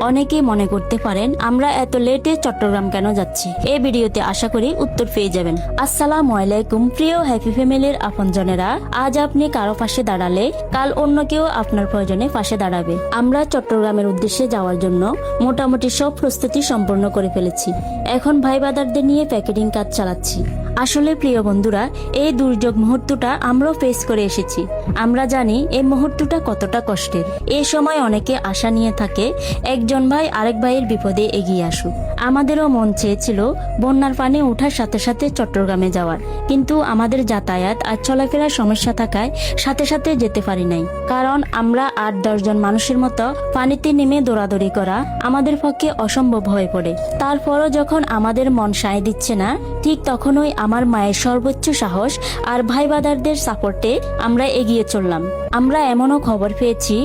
অনেকেই মনে করতে পারেন আমরা এত লেটে চট্টগ্রাম কেন যাচ্ছি। এই ভিডিওতে আশা করি উত্তর পেয়ে যাবেন। আসসালামু আলাইকুম প্রিয় হ্যাপি ফ্যামিলির আপনজনেরা, আজ আপনি কারো পাশে দাঁড়ালে কাল অন্য কেউ আপনার প্রয়োজনে পাশে দাঁড়াবে। আমরা চট্টগ্রামের উদ্দেশ্যে যাওয়ার জন্য মোটামুটি সব প্রস্তুতি সম্পূর্ণ করে ফেলেছি। এখন ভাই বাদারদের নিয়ে প্যাকেটিং কাজ চালাচ্ছি। আসলে প্রিয় বন্ধুরা, এই দুর্যোগ মুহূর্তটা আমরাও ফেস করে এসেছি। আমরা জানি এই মুহূর্তটা কতটা কষ্টের। এই সময় অনেকে আশা নিয়ে থাকে একজন ভাই আরেক ভাইয়ের বিপদে এগিয়ে আসুক। আমাদেরও মন চেয়েছিল বন্যার পানি ওঠার সাথে সাথে চট্টগ্রামে যাওয়ার, কিন্তু আমাদের যাতায়াত আর চলাফেরার সমস্যা থাকায় সাথে সাথে যেতে পারি নাই। কারণ আমরা 8-10 জন মানুষের মতো পানিতে নেমে দৌড়াদৌড়ি করা আমাদের পক্ষে অসম্ভব হয়ে পড়ে। তারপরও যখন আমাদের মন সায় দিচ্ছে না, ঠিক তখনই আমার মায়ের সর্বোচ্চ সাহস আর ভাই বাদারদের সাপোর্টে আমরা এগিয়ে চললাম। আমরা এমনও খবর পেয়েছি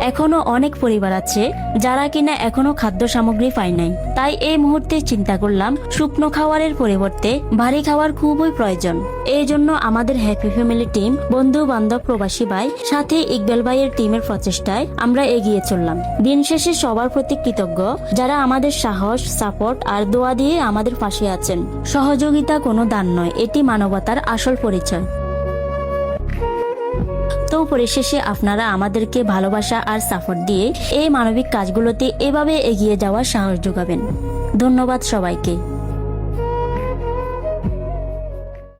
এখনো অনেক পরিবার আছে যারা কিনা এখনো খাদ্য সামগ্রী পায় নাই। তাই এই মুহূর্তে চিন্তা করলাম শুকনো খাবারের পরিবর্তে ভারী খাবার খুবই প্রয়োজন। এই জন্য আমাদের হ্যাপি ফ্যামিলি টিম, বন্ধু বান্ধব, প্রবাসী ভাই, সাথে ইকবাল ভাইয়ের টিমের প্রচেষ্টায় আমরা এগিয়ে চললাম। দিন শেষে সবার প্রতি কৃতজ্ঞ যারা আমাদের সাহস, সাপোর্ট আর দোয়া দিয়ে আমাদের পাশে আছেন। সহযোগিতা কোনো দান নয়, এটি মানবতার আসল পরিচয়। তো পরিশেষে আপনারা আমাদেরকে ভালোবাসা আর সাপোর্ট দিয়ে এই মানবিক কাজগুলোতে এভাবে এগিয়ে যাওয়ার সাহস যোগাবেন। ধন্যবাদ সবাইকে।